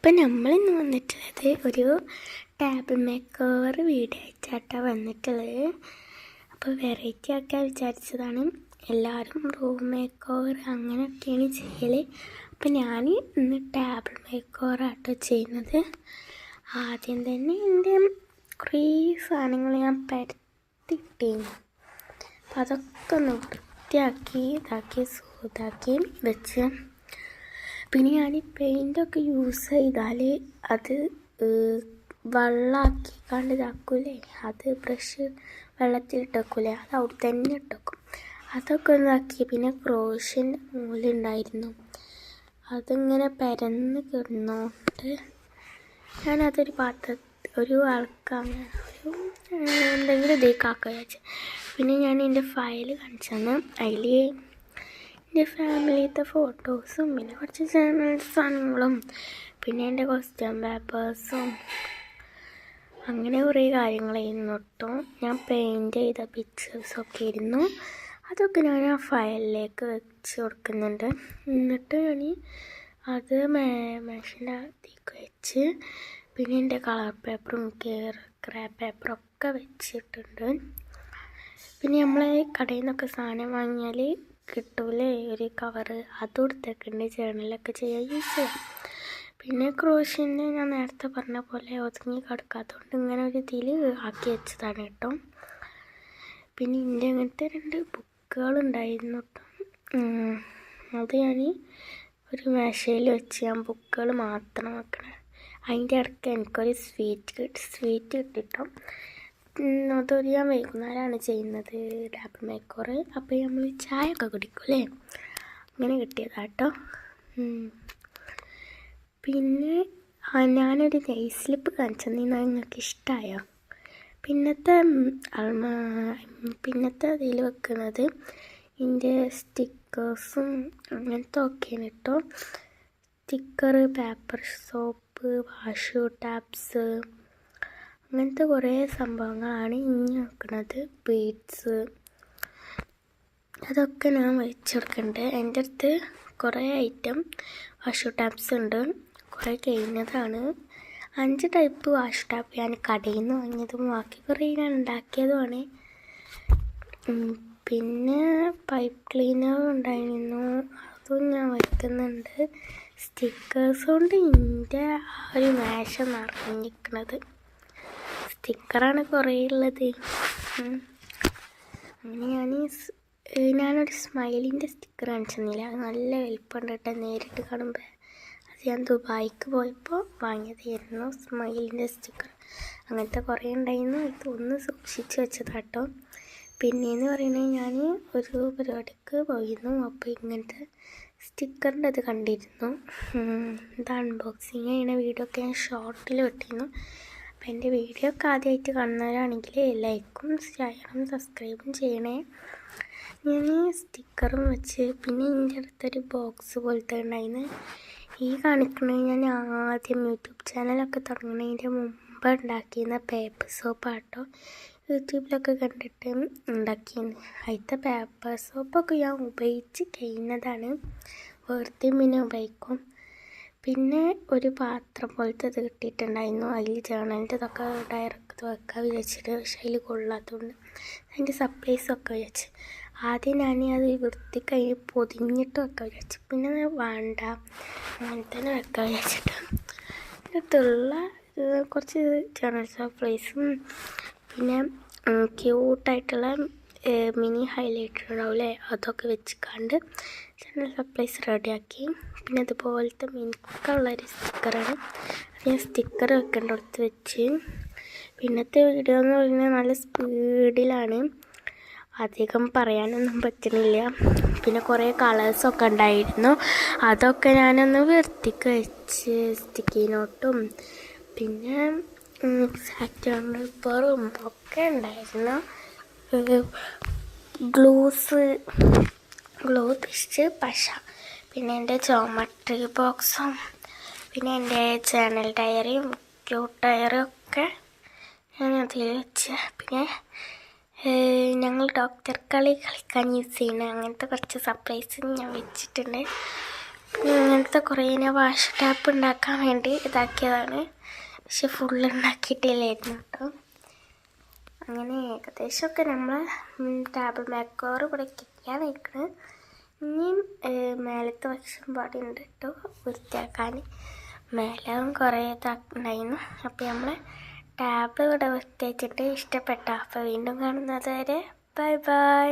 അപ്പം നമ്മളിന്ന് വന്നിട്ടുള്ളത് ഒരു ടേബിൾ മേക്കർ വീഡിയോ ആയിട്ടാണ് വന്നിട്ടുള്ളത്. അപ്പോൾ വെറൈറ്റി ആക്കാൻ വിചാരിച്ചതാണ്. എല്ലാവരും റൂം മേക്കോവർ അങ്ങനെയൊക്കെയാണ് ചെയ്യൽ. അപ്പം ഞാൻ ഇന്ന് ടേബിൾ മേക്കോവറാട്ടോ ചെയ്യുന്നത്. ആദ്യം തന്നെ എൻ്റെ കുറേ സാധനങ്ങൾ ഞാൻ പരത്തിയിട്ടിരുന്നു. അപ്പം അതൊക്കെ ഒന്ന് വൃത്തിയാക്കി ഇതാക്കി വെച്ച്, പിന്നെ ഞാൻ പെയിൻ്റൊക്കെ യൂസ് ചെയ്താൽ അത് വെള്ളമാക്കി കണ്ട് ഇതാക്കൂലേ, അത് ബ്രഷ് വെള്ളത്തിലിട്ടേക്കൂലേ, അത് അവിടെ തന്നെ ഇട്ടേക്കും. അതൊക്കെ ഒന്നാക്കി. പിന്നെ ക്രോഷ്യൻ്റെ നൂലുണ്ടായിരുന്നു, അതിങ്ങനെ പരന്ന് കിടന്നോണ്ട് ഞാനതൊരു ഒരു ആൾക്കാണ് എന്തെങ്കിലും ഇതേക്കാക്കുക വെച്ച്. പിന്നെ ഞാൻ എൻ്റെ ഫയൽ കാണിച്ചു തന്നു. അതിൽ എൻ്റെ ഫാമിലിത്തെ ഫോട്ടോസും പിന്നെ കുറച്ച് സാധനങ്ങളും പിന്നെ എൻ്റെ ക്വസ്റ്റ്യൻ പേപ്പേഴ്സും അങ്ങനെ കുറേ കാര്യങ്ങളായിരുന്നു കേട്ടോ. ഞാൻ പെയിൻറ്റ് ചെയ്ത പിക്ചേഴ്സൊക്കെ ആയിരുന്നു. അതൊക്കെ ഞാൻ ആ ഫയലിലേക്ക് വെച്ച് കൊടുക്കുന്നുണ്ട്. എന്നിട്ട് ഞാൻ അത് മെഷീൻ്റെ അകത്തേക്ക് വെച്ച്, പിന്നെ എൻ്റെ കളർ പേപ്പറും ക്രാപ്പ് പേപ്പറൊക്കെ വെച്ചിട്ടുണ്ട്. പിന്നെ നമ്മൾ കടയിൽ നിന്നൊക്കെ സാധനം വാങ്ങിയാൽ കിട്ടൂലേ ഒരു കവറ്, അതും എടുത്തേക്കുണ്ട് ജേർണലൊക്കെ ചെയ്യാൻ യൂസ് ചെയ്യാം. പിന്നെ ക്രോഷ്യൻ്റെ ഞാൻ നേരത്തെ പറഞ്ഞ പോലെ ഒതുങ്ങി കിടക്കാത്തതുകൊണ്ട് ഇങ്ങനെ ഒരു ഇതിൽ ആക്കി വെച്ചതാണ് കേട്ടോ. പിന്നെ എൻ്റെ അങ്ങനത്തെ 2 ബുക്കുകളുണ്ടായിരുന്നു കേട്ടോ. അത് ഞാൻ ഒരു മേശയിൽ വെച്ച് ഞാൻ ബുക്കുകൾ മാത്രം വെക്കണം. അതിൻ്റെ ഇടയ്ക്ക് എനിക്കൊരു സ്വീറ്റ് കിട്ടിട്ടോ. അതൊരു ഞാൻ വൈകുന്നേരമാണ് ചെയ്യുന്നത് ടേബിൾ മേക്കർ. അപ്പോൾ നമ്മൾ ചായ ഒക്കെ കുടിക്കൂലേ, അങ്ങനെ കിട്ടിയതാട്ടോ. പിന്നെ ഞാനൊരു നെയിൽ സ്ലിപ്പ് കാണിച്ചു തന്നാൽ നിങ്ങൾക്ക് ഇഷ്ടമായോ? പിന്നത്തെ അതിൽ വെക്കുന്നത് എൻ്റെ സ്റ്റിക്കേഴ്സും അങ്ങനത്തെ ഒക്കെയാണ് കേട്ടോ. Sticker, paper soap, wash taps, അങ്ങനത്തെ കുറേ സംഭവങ്ങളാണ് ഇനി വെക്കുന്നത്. ബീഡ്സ്, അതൊക്കെ ഞാൻ വെച്ചെടുക്കുന്നുണ്ട്. എൻ്റെ അടുത്ത് കുറേ ഐറ്റം വാഷ് ടാപ്സ് ഉണ്ട്, കുറേ കഴിഞ്ഞതാണ്. 5 ടൈപ്പ് വാഷ് ടാപ്പ് ഞാൻ കടയിൽ നിന്ന് വാങ്ങിയതും ബാക്കി കുറേ ഞാൻ ഉണ്ടാക്കിയതുമാണ്. പിന്നെ പൈപ്പ് ക്ലീനർ ഉണ്ടായിരുന്നു, അതും ഞാൻ വയ്ക്കുന്നുണ്ട്. സ്റ്റിക്കേഴ്സ് കൊണ്ട് എൻ്റെ ആ ഒരു മേശ നിറഞ്ഞിരിക്കുന്നത്. സ്റ്റിക്കറാണ് കുറേ ഉള്ളത്. അങ്ങനെ ഞാനൊരു സ്മൈലിൻ്റെ സ്റ്റിക്കർ കാണിച്ചെന്നില്ല, അത് നല്ല വലിപ്പമുണ്ട് കേട്ടോ. നേരിട്ട് കാണുമ്പോൾ അത് ഞാൻ ദുബായിക്ക് പോയപ്പോൾ വാങ്ങിയതായിരുന്നു സ്മൈലിൻ്റെ സ്റ്റിക്കർ. അങ്ങനത്തെ കുറേ ഉണ്ടായിരുന്നു. ഇതൊന്ന് സൂക്ഷിച്ച് വെച്ചതാട്ടോ. പിന്നെയെന്ന് പറയുന്നത് ഞാൻ ഒരു പരിപാടിക്ക് പോയിരുന്നു, അപ്പോൾ ഇങ്ങനത്തെ സ്റ്റിക്കറിൻ്റെ അത് കണ്ടിരുന്നു. ഇത് അൺബോക്സിങ് ചെയ്യുന്ന വീഡിയോ ഒക്കെ ഞാൻ ഷോർട്ടിൽ ഇട്ടിരുന്നു. അപ്പോൾ എൻ്റെ വീഡിയോ ഒക്കെ ആദ്യമായിട്ട് കാണുന്നവരാണെങ്കിൽ ലൈക്കും ഷെയറും സബ്സ്ക്രൈബും ചെയ്യണേ. ഞാൻ സ്റ്റിക്കറും വെച്ച്, പിന്നെ എൻ്റെ അടുത്തൊരു ബോക്സ് പോലത്തെ ഉണ്ടായിരുന്നു. ഈ കാണിക്കണത് ഞാൻ ആദ്യം യൂട്യൂബ് ചാനലൊക്കെ തുടങ്ങുന്നതിൻ്റെ മുമ്പ് ഉണ്ടാക്കിയിരുന്ന പേപ്പർ സോപ്പാട്ടോ. യൂട്യൂബിലൊക്കെ കണ്ടിട്ട് ഉണ്ടാക്കിയിരുന്നു. അതിലത്തെ പേപ്പർ സോപ്പൊക്കെ ഞാൻ ഉപയോഗിച്ച് കഴിഞ്ഞതാണ്, വേർത്തിയും പിന്നെ ഉപയോഗിക്കും. പിന്നെ ഒരു പാത്രം പോലത്തെ ഇത് കിട്ടിയിട്ടുണ്ടായിരുന്നു. അതിൽ ജേർണലിൻ്റെ ഇതൊക്കെ ഡയറക്റ്റ് വെക്കാൻ വിചാരിച്ചിട്ട്, പക്ഷേ അതിൽ കൊള്ളാത്തതുകൊണ്ട് അതിൻ്റെ സപ്ലൈസൊക്കെ വെച്ച് ആദ്യം ഞാൻ അത് വൃത്തിക്കഴിഞ്ഞ് പൊതിഞ്ഞിട്ട് വെക്കാൻ വിചാരിച്ചു. പിന്നെ വേണ്ട അങ്ങനെ തന്നെ വെക്കാൻ വിചാരിച്ചിട്ട് അടുത്തുള്ള കുറച്ച് ജേർണൽ സപ്ലൈസും പിന്നെ ക്യൂട്ടായിട്ടുള്ള മിനി ഹൈലൈറ്റർ ഉണ്ടാവില്ലേ, അതൊക്കെ വെച്ചിക്കാണ്ട് ജേർണൽ സപ്ലൈസ് റെഡിയാക്കി. പിന്നെ അതുപോലത്തെ മിനുക്കുള്ളൊരു സ്റ്റിക്കറാണ്, അത് ഞാൻ സ്റ്റിക്കർ വെക്കേണ്ടടുത്ത് വെച്ച്. പിന്നത്തെ വീഡിയോ എന്ന് പറയുന്നത് നല്ല സ്പീഡിലാണ്, അധികം പറയാനൊന്നും പറ്റുന്നില്ല. പിന്നെ കുറേ കളേഴ്സൊക്കെ ഉണ്ടായിരുന്നു, അതൊക്കെ ഞാനൊന്ന് വൃത്തിക്ക് വെച്ച് സ്റ്റിക്കി നോട്ടും പിന്നെ സാറ്റർപ്പറും ഒക്കെ ഉണ്ടായിരുന്നു. ഗ്ലൂ തിരിച്ച് പശ, പിന്നെ എൻ്റെ ജോമെട്രി ബോക്സും പിന്നെ എൻ്റെ ജേർണൽ ഡയറിയും ക്യൂട്ട് ഡയറിയും ഒക്കെ ഞാൻ അതിൽ വെച്ച്. പിന്നെ ഞങ്ങൾ ഡോക്ടർ കളിക്കാൻ യൂസ് ചെയ്യുന്ന അങ്ങനത്തെ കുറച്ച് സർപ്രൈസും ഞാൻ വെച്ചിട്ടുണ്ട്. ഇങ്ങനത്തെ കുറേ ഞാൻ വാഷ് ടാപ്പ് ഉണ്ടാക്കാൻ വേണ്ടി ഇതാക്കിയതാണ്. പക്ഷെ ഫുള്ള് ഉണ്ടാക്കിയിട്ടില്ലായിരുന്നു കേട്ടോ. അങ്ങനെ ഏകദേശമൊക്കെ നമ്മൾ ടേബിൾ മേക്കോർ ഇവിടെ കിട്ടിയാൽ നിൽക്കുന്നത്. ഇനിയും മേലത്തെ വശം പാടുണ്ട് കേട്ടോ വൃത്തിയാക്കാൻ. മേലും കുറേ ഇതാക്കുന്നുണ്ടായിരുന്നു. അപ്പോൾ നമ്മൾ ടാബ് ഇവിടെ വൃത്തിയാക്കിയിട്ട് ഇഷ്ടപ്പെട്ട. അപ്പോൾ വീണ്ടും കാണുന്നത് വരെ ബൈ ബൈ.